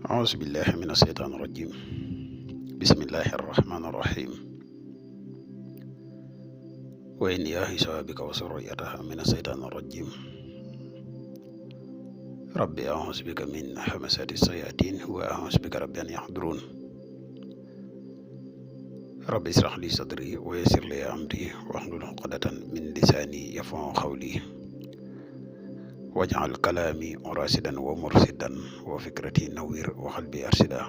أعوذ بالله من الشيطان الرجيم بسم الله الرحمن الرحيم وإني أعيذها بك وذريتها من الشيطان الرجيم ربي أعوذ بك من همزات الشياطين وأعوذ بك ربي أن يحضرون ربي اشرح لي صدري ويسر لي أمري واحلل عقدة من لساني يفقهوا قولي واجعل كلامي راشدا ومرشدا وفكرتي نوير وقلبي أرشدا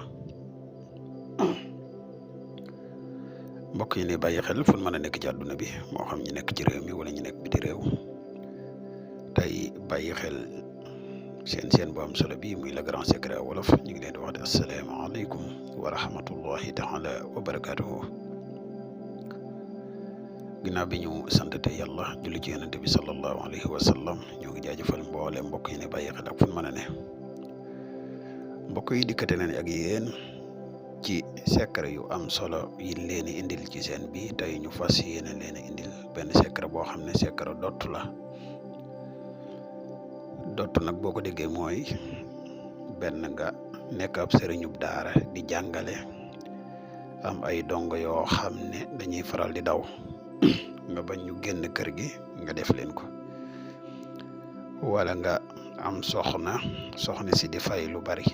mbokk yi ne bàyyi xel fu mën a nekk ci àdduna bi moo xam ñu nekk ci réew mi wala ñu nekk biti réew tey bàyyi xel seen bu am solo bi muy Le Grand Secret wolof ñu ngi leen di wax de asalaamaaleykum wa rahmatullahi taala wa barakaatuhu. ginnaaw bi ñu santate yàlla julli ci yonente bi sallallahu alayhi wa sallam ñoo ngi jaajëfal mboole mbokk yi ne bàyyi xel ak fu mën a ne mbokk yi dikkate nañ ak yéen ci secret yu am solo yi leen indil ci seen bi tey ñu fas yéene leen indil benn secret boo xam ne secret dott la dott nag boo ko déggee mooy benn nga nekk ab sëriñub daara di jàngale am ay dongo yoo xam ne dañuy faral di daw nga bañ ñu génn kër gi nga def leen ko wala nga am soxna si di fay lu bari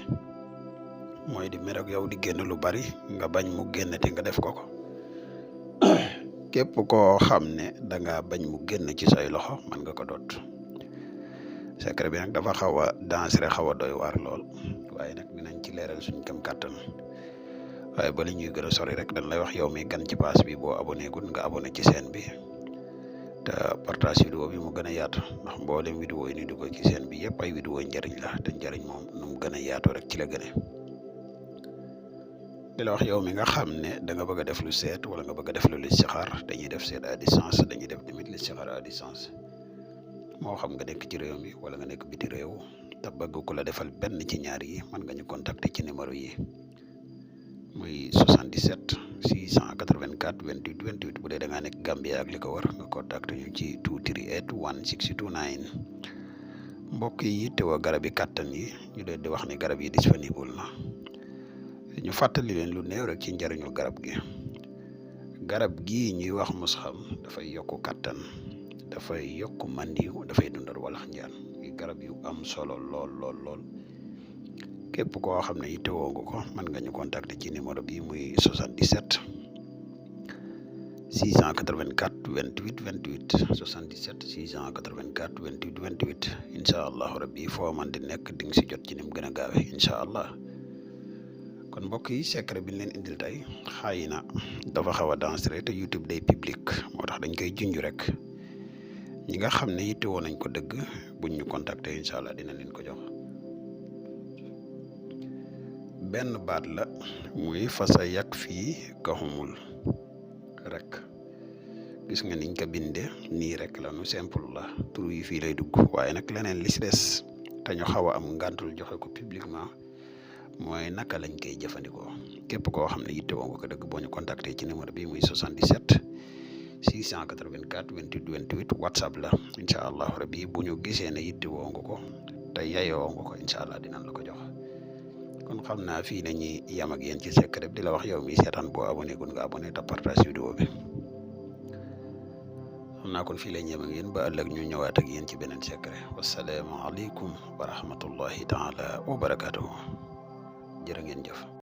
mooy di mer ak yow di génn lu bari nga bañ mu génn te nga def ko képp koo xam ne danga bañ mu génn ci say loxo mën nga ko doot secret bi nag dafa xaw a dangereux xaw a doy waar lool waaye nag dinañ ci leeral suñ kam kàttan waaye ba li ñuy gën a sori rek dañ lay wax yow mi gan ci pass bi boo abonné gul nga abonné ci chaîne bi te partage vidéo bi mu gën a yaatu ndax mboolem vidéo yi ni di ko ci chaîne bi yëpp ay vidéo njëriñ la te njëriñ moom nu mu gën a yaatu rek ci la gëne di la wax yow mi nga xam ne da nga bëgg a def lu seet wala nga bëgg a def lu listixaar dañuy def seet à distance dañuy def tamit listixaar à distance moo xam nga nekk ci réew mi wala nga nekk biti réew te bëgg ku la defal benn ci ñaar yi mën nga ñu contacter ci numéro yi muy 77 684 28 28 bu dee da ngaa nekk Gambia ak li ko war nga contacter ñu ci 238 1629 mbokk yi yittewoo garab yi kàttan yi ñu leen di wax ni garab yi disponible na. ñu fàttali leen lu néew rek ci njariñu garab gi ñuy wax musxam dafay yokk kàttan dafay yokk mandiw dafay dundal walax njaan garab yu am solo lool képp koo xam ne yittewoo nga ko mën nga ñu contacter ci numéro bi muy 77 684 28 28 77 684 28 28 incha allah rabbi foo man di nekk di nga si jot ci ni mu gën a gaawe incha allah. kon mbokk yi secret bi ñu leen indil tey xëy na dafa xaw a dangereux te YouTube day public moo tax dañ koy junj rek ñi nga xam ne yittewoo nañ ko dëgg buñ ñu contacter incha allah dina leen ko jox benn baat la muy fasa yàq fii kaxumul rek gis nga niñ ko bindee nii rek la nu simple la tur yi fii lay dugg waaye nag leneen li si des te ñu xaw a am ngàntul joxe ko publiquement mooy naka lañ koy jëfandikoo képp koo xam ne yittewoo nga ko dëgg boo ñu contacter ci numéro bi muy 77 684 28 28 WhatsApp la incha allah rabbi bu ñu gisee ne yittewoo nga ko te yayoo nga ko incha allah dinañ la ko jox kon xam naa fii la ñuy yam ak yéen ci secret di la wax yow mi seetaan boo abonné gun nga abonné te partage vidéo bi xam naa kon fii la ñuy yam ak yéen ba ëllëg ñu ñëwaat ak yéen ci beneen secret wasalaamaaleykum wa rahmatullahi taala wa barakatuhu jërë ngeen jëf